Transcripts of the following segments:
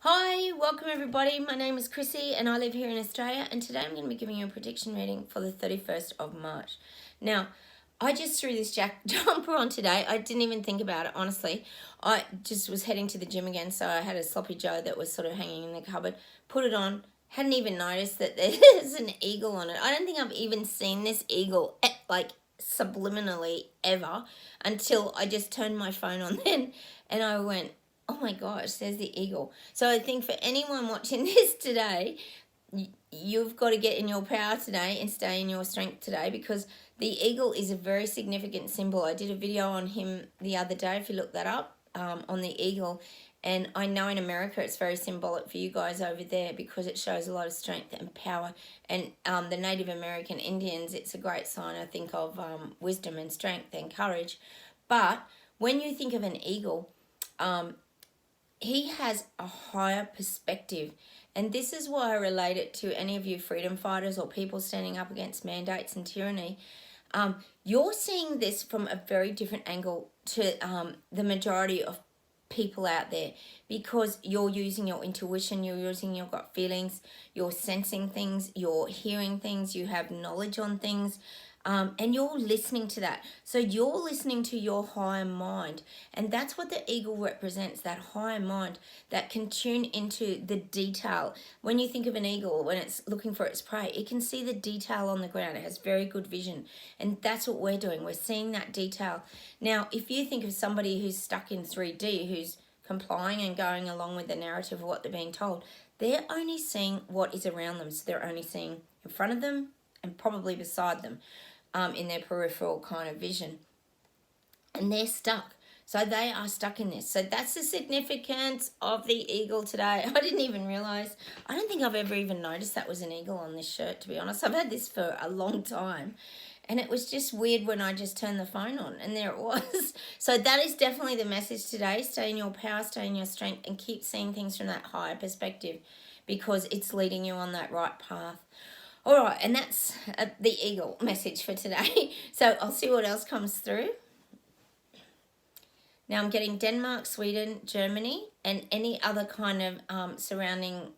Hi, welcome everybody. My name is Chrissy and I live here in Australia, and today I'm going to be giving you a prediction reading for the 31st of March. Now, I just threw this jumper on today. I didn't even think about it, honestly. I just was heading to the gym again, so I had a sloppy Joe that was sort of hanging in the cupboard. Put it on, hadn't even noticed that there's an eagle on it. I don't think I've even seen this eagle subliminally ever until I just turned my phone on then and I went, oh my gosh, there's the eagle. So I think for anyone watching this today, you've got to get in your power today and stay in your strength today, because the eagle is a very significant symbol. I did a video on him the other day, if you look that up, on the eagle. And I know in America it's very symbolic for you guys over there because it shows a lot of strength and power. And the Native American Indians, it's a great sign, I think, of wisdom and strength and courage. But when you think of an eagle, he has a higher perspective. And this is why I relate it to any of you freedom fighters or people standing up against mandates and tyranny. You're seeing this from a very different angle to the majority of people out there, because you're using your intuition, you're using your gut feelings, you're sensing things, you're hearing things, you have knowledge on things. And you're listening to that. So you're listening to your higher mind. And that's what the eagle represents, that higher mind that can tune into the detail. When you think of an eagle, when it's looking for its prey, it can see the detail on the ground. It has very good vision. And that's what we're doing. We're seeing that detail. Now, if you think of somebody who's stuck in 3D, who's complying and going along with the narrative of what they're being told, they're only seeing what is around them. So they're only seeing in front of them and probably beside them. In their peripheral kind of vision. And they're stuck. So they are stuck in this. So that's the significance of the eagle today. I didn't even realise. I don't think I've ever even noticed that was an eagle on this shirt, to be honest. I've had this for a long time. And it was just weird when I just turned the phone on. And there it was. So that is definitely the message today. Stay in your power, stay in your strength, and keep seeing things from that higher perspective, because it's leading you on that right path. All right, and that's the eagle message for today. So I'll see what else comes through. Now I'm getting Denmark, Sweden, Germany, and any other kind of surrounding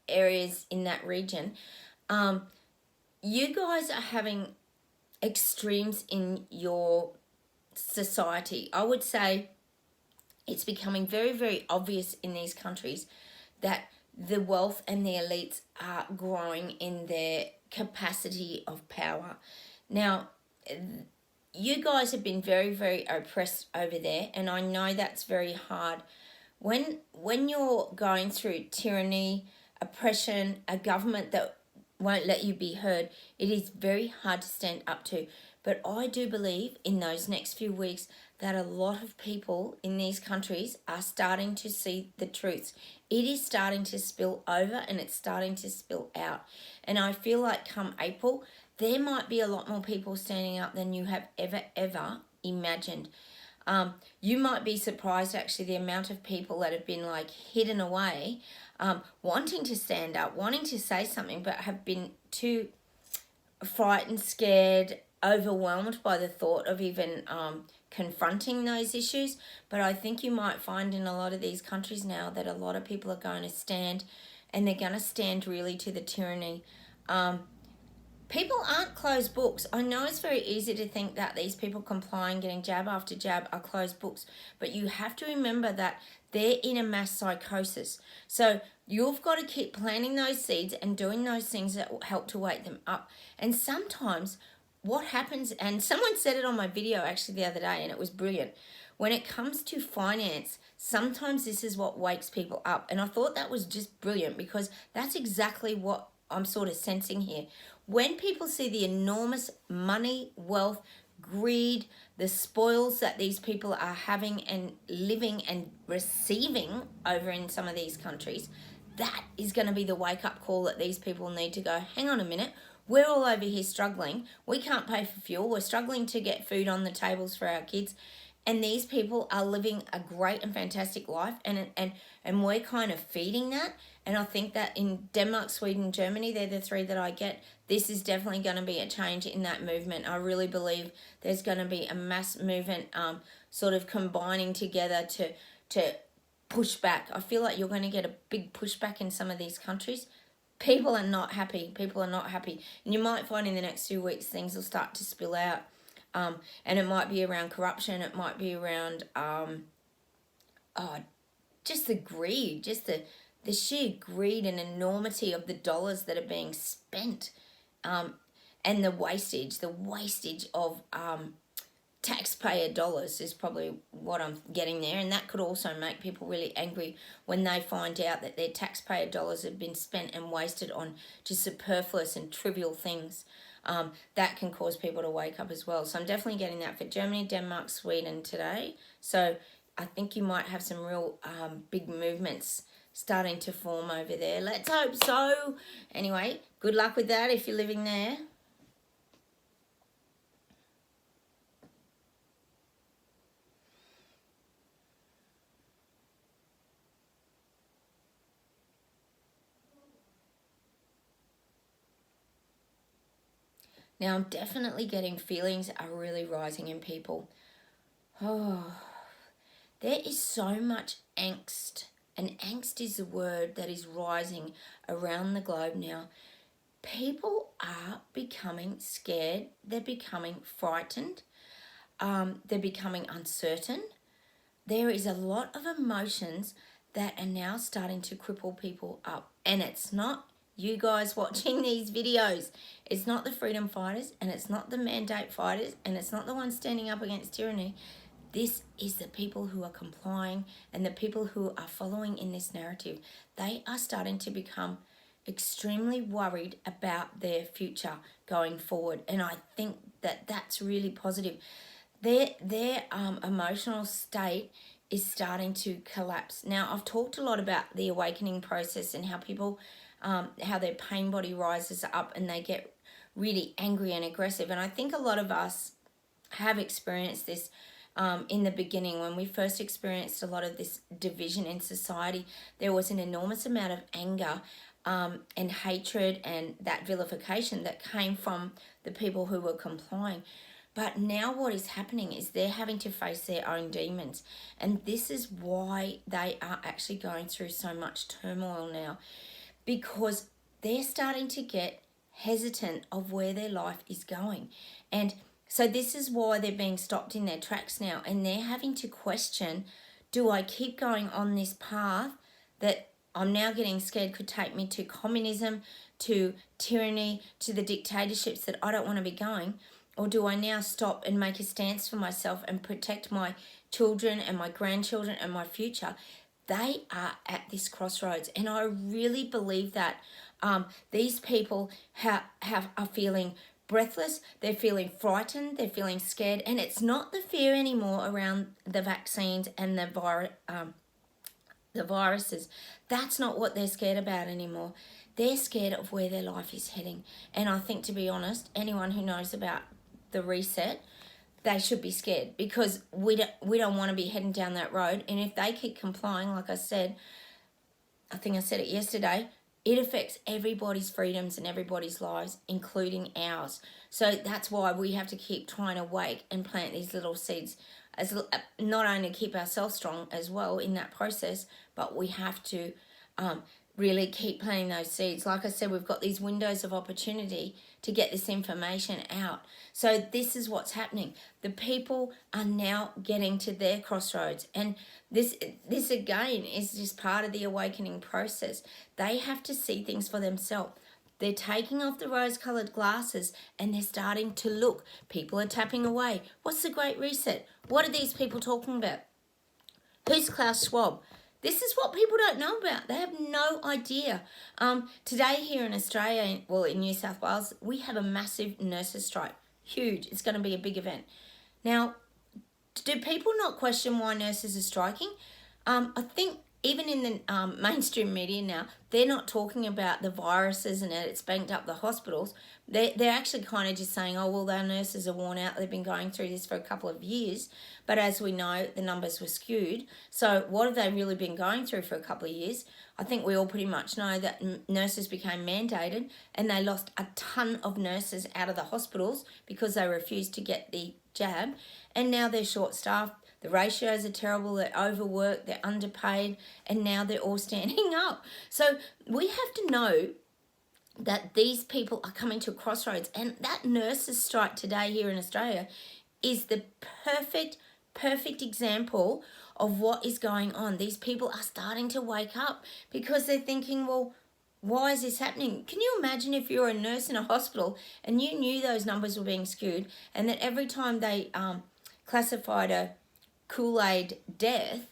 areas in that region. You guys are having extremes in your society. I would say it's becoming very, very obvious in these countries that the wealth and the elites are growing in their capacity of power. Now, you guys have been very, very oppressed over there, and I know that's very hard. When you're going through tyranny, oppression, a government that won't let you be heard, it is very hard to stand up to. But I do believe in those next few weeks that a lot of people in these countries are starting to see the truths. It is starting to spill over and it's starting to spill out. And I feel like come April, there might be a lot more people standing up than you have ever imagined. You might be surprised actually the amount of people that have been hidden away, wanting to stand up, wanting to say something, but have been too frightened, scared, overwhelmed by the thought of even confronting those issues. But I think you might find in a lot of these countries now that a lot of people are going to stand, and they're going to stand really to the tyranny. People aren't closed books. I know it's very easy to think that these people complying, getting jab after jab, are closed books. But you have to remember that they're in a mass psychosis. So you've got to keep planting those seeds and doing those things that will help to wake them up. And sometimes what happens, and someone said it on my video actually the other day, and it was brilliant. When it comes to finance, sometimes this is what wakes people up. And I thought that was just brilliant, because that's exactly what I'm sort of sensing here. When people see the enormous money, wealth, greed, the spoils that these people are having and living and receiving over in some of these countries, that is going to be the wake-up call that these people need to go, hang on a minute, we're all over here struggling. We can't pay for fuel. We're struggling to get food on the tables for our kids. And these people are living a great and fantastic life, and we're kind of feeding that. And I think that in Denmark, Sweden, Germany, they're the three that I get. This is definitely going to be a change in that movement. I really believe there's going to be a mass movement sort of combining together to pushback. I feel like you're going to get a big pushback in some of these countries. People are not happy. People are not happy. And you might find in the next few weeks things will start to spill out. And it might be around corruption. It might be around just the greed, just the sheer greed and enormity of the dollars that are being spent. And the wastage of taxpayer dollars is probably what I'm getting there. And that could also make people really angry when they find out that their taxpayer dollars have been spent and wasted on just superfluous and trivial things. That can cause people to wake up as well. So I'm definitely getting that for Germany, Denmark, Sweden today. So I think you might have some real big movements starting to form over there. Let's hope so. Anyway, good luck with that if you're living there. Now, I'm definitely getting feelings are really rising in people. Oh, there is so much angst. And angst is the word that is rising around the globe now. People are becoming scared. They're becoming frightened. They're becoming uncertain. There is a lot of emotions that are now starting to cripple people up. And it's not you guys watching these videos. It's not the freedom fighters, and it's not the mandate fighters, and it's not the ones standing up against tyranny. This is the people who are complying and the people who are following in this narrative. They are starting to become extremely worried about their future going forward. And I think that that's really positive. Their emotional state is starting to collapse. Now, I've talked a lot about the awakening process and how people, how their pain body rises up and they get really angry and aggressive. And I think a lot of us have experienced this in the beginning. When we first experienced a lot of this division in society, there was an enormous amount of anger and hatred and that vilification that came from the people who were complying. But now what is happening is they're having to face their own demons. And this is why they are actually going through so much turmoil now, because they're starting to get hesitant of where their life is going. And so this is why they're being stopped in their tracks now, and they're having to question, do I keep going on this path that I'm now getting scared could take me to communism, to tyranny, to the dictatorships that I don't want to be going? Or do I now stop and make a stance for myself and protect my children and my grandchildren and my future? They are at this crossroads, and I really believe that these people are feeling breathless, they're feeling frightened, they're feeling scared, and it's not the fear anymore around the vaccines and the viruses. That's not what they're scared about anymore. They're scared of where their life is heading. And I think, to be honest, anyone who knows about the reset, they should be scared, because we don't want to be heading down that road. And if they keep complying, like I said, I think I said it yesterday, it affects everybody's freedoms and everybody's lives, including ours. So that's why we have to keep trying to wake and plant these little seeds, as not only keep ourselves strong as well in that process, but we have to really keep planting those seeds. Like I said, we've got these windows of opportunity to get this information out. So this is what's happening. The people are now getting to their crossroads, and this again is just part of the awakening process. They have to see things for themselves. They're taking off the rose-colored glasses and they're starting to look. People are tapping away. What's the Great Reset? What are these people talking about? Who's Klaus Schwab? This is what people don't know about. They have no idea. Today here in Australia, well, in New South Wales, we have a massive nurses' strike. Huge. It's going to be a big event. Now, do people not question why nurses are striking? I think even in the mainstream media now, they're not talking about the viruses and it's banked up the hospitals. They're actually kind of just saying, oh, well, our nurses are worn out. They've been going through this for a couple of years. But as we know, the numbers were skewed. So what have they really been going through for a couple of years? I think we all pretty much know that nurses became mandated and they lost a ton of nurses out of the hospitals because they refused to get the jab. And now they're short-staffed. The ratios are terrible. They're overworked. They're underpaid. And now they're all standing up. So we have to know that these people are coming to a crossroads. And that nurses' strike today here in Australia is the perfect example of what is going on. These people are starting to wake up because they're thinking, well, why is this happening? Can you imagine if you're a nurse in a hospital and you knew those numbers were being skewed, and that every time they classified a Kool-Aid death,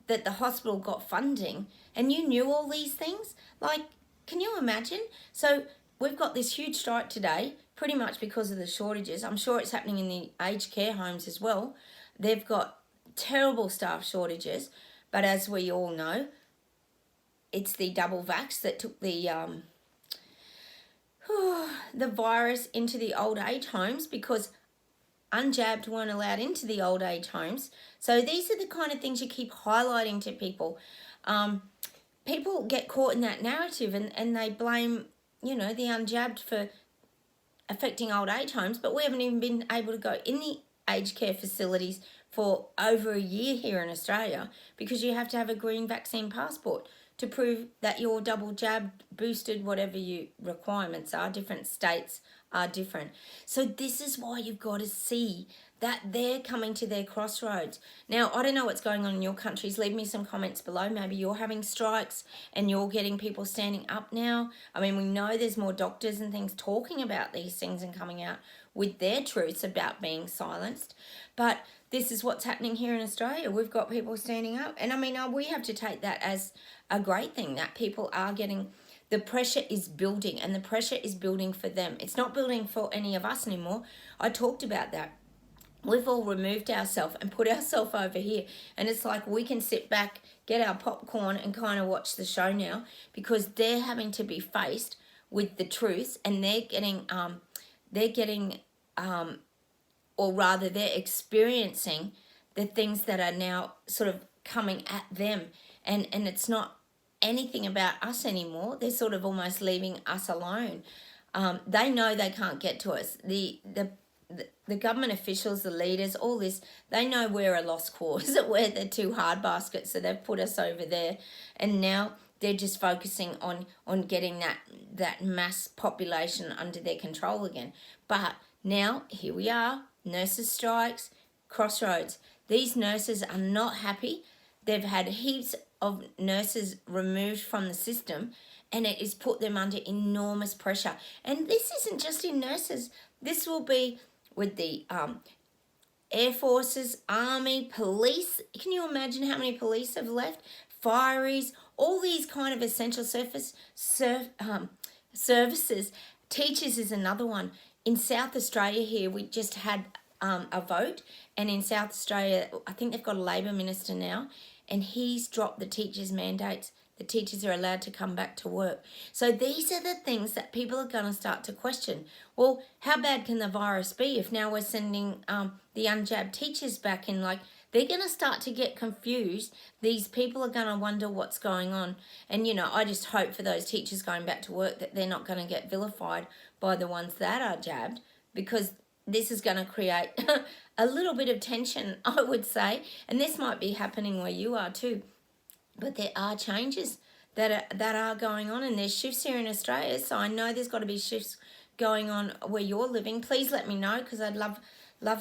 that the hospital got funding, and you knew all these things? Like, can you imagine? So we've got this huge strike today, pretty much because of the shortages. I'm sure it's happening in the aged care homes as well. They've got terrible staff shortages, but as we all know, it's the double vax that took the virus into the old age homes, because unjabbed weren't allowed into the old age homes. So these are the kind of things you keep highlighting to people. People get caught in that narrative and they blame, the unjabbed for affecting old age homes, but we haven't even been able to go in the aged care facilities for over a year here in Australia, because you have to have a green vaccine passport to prove that you're double jabbed, boosted, whatever your requirements are. Different states are different. So this is why you've got to see that they're coming to their crossroads. Now, I don't know what's going on in your countries. Leave me some comments below. Maybe you're having strikes and you're getting people standing up now. I mean, we know there's more doctors and things talking about these things and coming out with their truths about being silenced. But this is what's happening here in Australia. We've got people standing up. And I mean, we have to take that as a great thing, that people are getting, the pressure is building, and the pressure is building for them. It's not building for any of us anymore. I talked about that. We've all removed ourselves and put ourselves over here. And it's like we can sit back, get our popcorn and kind of watch the show now, because they're having to be faced with the truth, and they're experiencing the things that are now sort of coming at them. And it's not anything about us anymore. They're sort of almost leaving us alone. They know they can't get to us. The government officials, the leaders, all this, they know we're a lost cause, we're the two hard baskets, so they've put us over there. And now they're just focusing on getting that mass population under their control again. But now, here we are, nurses' strikes, crossroads. These nurses are not happy. They've had heaps of nurses removed from the system, and it has put them under enormous pressure. And this isn't just in nurses. This will be with the Air Forces, Army, police. Can you imagine how many police have left? Fireys, all these kind of essential services. Teachers is another one. In South Australia here, we just had a vote, and in South Australia, I think they've got a Labor minister now, and he's dropped the teachers' mandates. The teachers are allowed to come back to work. So these are the things that people are going to start to question. Well, how bad can the virus be if now we're sending the unjabbed teachers back in? Like, they're going to start to get confused. These people are going to wonder what's going on. And, I just hope for those teachers going back to work that they're not going to get vilified by the ones that are jabbed, because this is going to create a little bit of tension, I would say. And this might be happening where you are too. But there are changes that are going on, and there's shifts here in Australia. So I know there's got to be shifts going on where you're living. Please let me know, because I'd love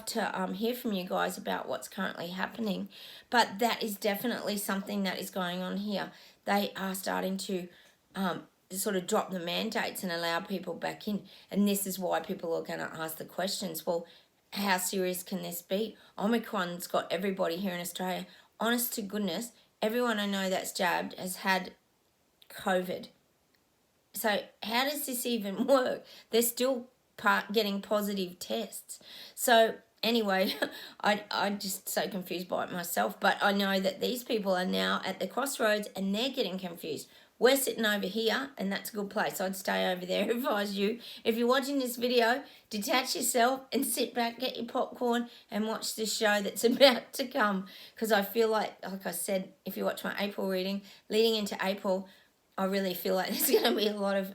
to hear from you guys about what's currently happening. But that is definitely something that is going on here. They are starting to sort of drop the mandates and allow people back in. And this is why people are going to ask the questions. Well, how serious can this be? Omicron's got everybody here in Australia. Honest to goodness, everyone I know that's jabbed has had COVID. So how does this even work? They're still getting positive tests. So anyway, I'm just so confused by it myself. But I know that these people are now at the crossroads and they're getting confused. We're sitting over here, and that's a good place. I'd stay over there if I was you. If you're watching this video, detach yourself and sit back, get your popcorn, and watch this show that's about to come. Because I feel like I said, if you watch my April reading, leading into April, I really feel like there's going to be a lot of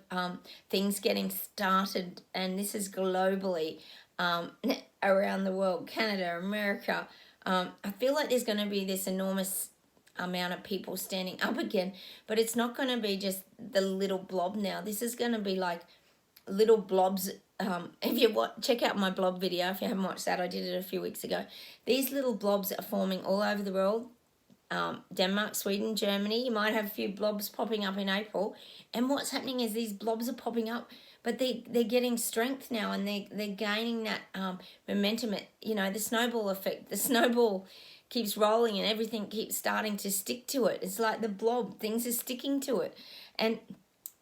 things getting started. And this is globally around the world, Canada, America, I feel like there's going to be this enormous amount of people standing up again, but it's not going to be just the little blob now. This is going to be like little blobs. If you check out my blob video, if you haven't watched that, I did it a few weeks ago. These little blobs are forming all over the world. Denmark, Sweden, Germany. You might have a few blobs popping up in April. And what's happening is these blobs are popping up, but they're getting strength now, and they're gaining that momentum. The snowball effect. The snowball keeps rolling and everything keeps starting to stick to it. It's like the blob. Things are sticking to it. And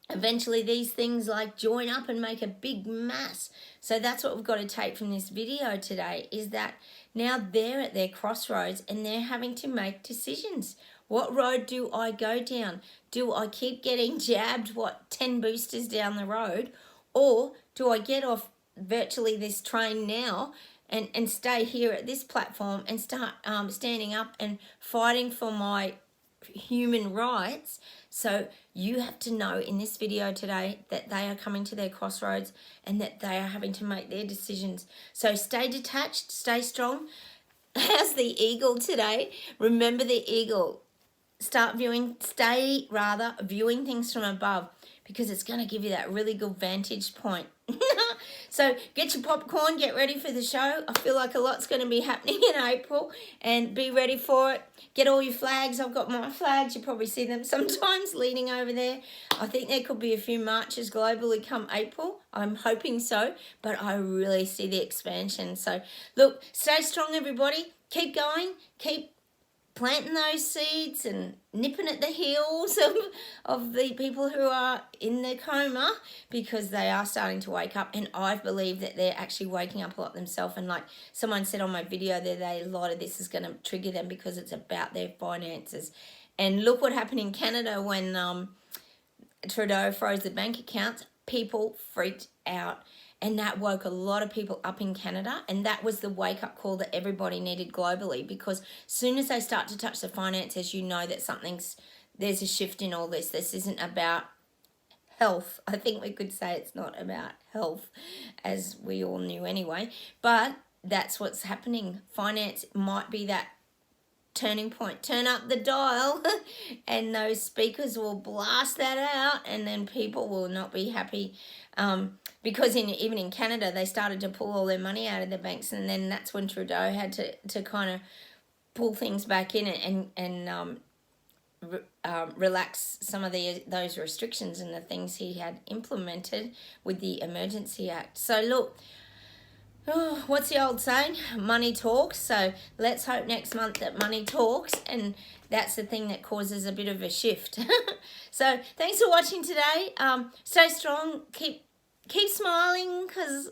eventually these things like join up and make a big mass. So that's what we've got to take from this video today, is that now they're at their crossroads and they're having to make decisions. What road do I go down? Do I keep getting jabbed, 10 boosters down the road? Or do I get off virtually this train now and stay here at this platform and start standing up and fighting for my human rights? So you have to know in this video today that they are coming to their crossroads and that they are having to make their decisions. So stay detached, stay strong. How's the eagle today? Remember the eagle. Stay viewing things from above, because it's going to give you that really good vantage point. So get your popcorn, get ready for the show. I feel like a lot's going to be happening in April, and be ready for it. Get all your flags. I've got my flags. You probably see them sometimes leaning over there. I think there could be a few marches globally come April. I'm hoping so, but I really see the expansion. So look, stay strong, everybody. Keep going. Keep planting those seeds and nipping at the heels of the people who are in their coma, because they are starting to wake up, and I believe that they're actually waking up a lot themselves. And like someone said on my video the other day, a lot of this is going to trigger them because it's about their finances. And look what happened in Canada when Trudeau froze the bank accounts. People freaked out. And that woke a lot of people up in Canada. And that was the wake-up call that everybody needed globally. Because as soon as they start to touch the finances, you know that there's a shift in all this. This isn't about health. I think we could say it's not about health, as we all knew anyway. But that's what's happening. Finance might be that turning point. Turn up the dial and those speakers will blast that out, and then people will not be happy. Because even in Canada, they started to pull all their money out of the banks, and then that's when Trudeau had to kind of pull things back in and relax some of those restrictions and the things he had implemented with the Emergency Act. So look, what's the old saying? Money talks. So let's hope next month that money talks, and that's the thing that causes a bit of a shift. So thanks for watching today. Stay strong. Keep smiling, because,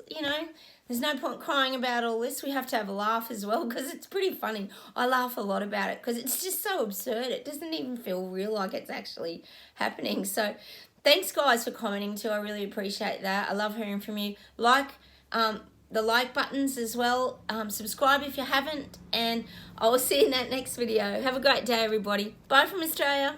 there's no point crying about all this. We have to have a laugh as well, because it's pretty funny. I laugh a lot about it because it's just so absurd. It doesn't even feel real, like it's actually happening. So thanks, guys, for commenting too. I really appreciate that. I love hearing from you. Like the like buttons as well. Subscribe if you haven't, and I will see you in that next video. Have a great day, everybody. Bye from Australia.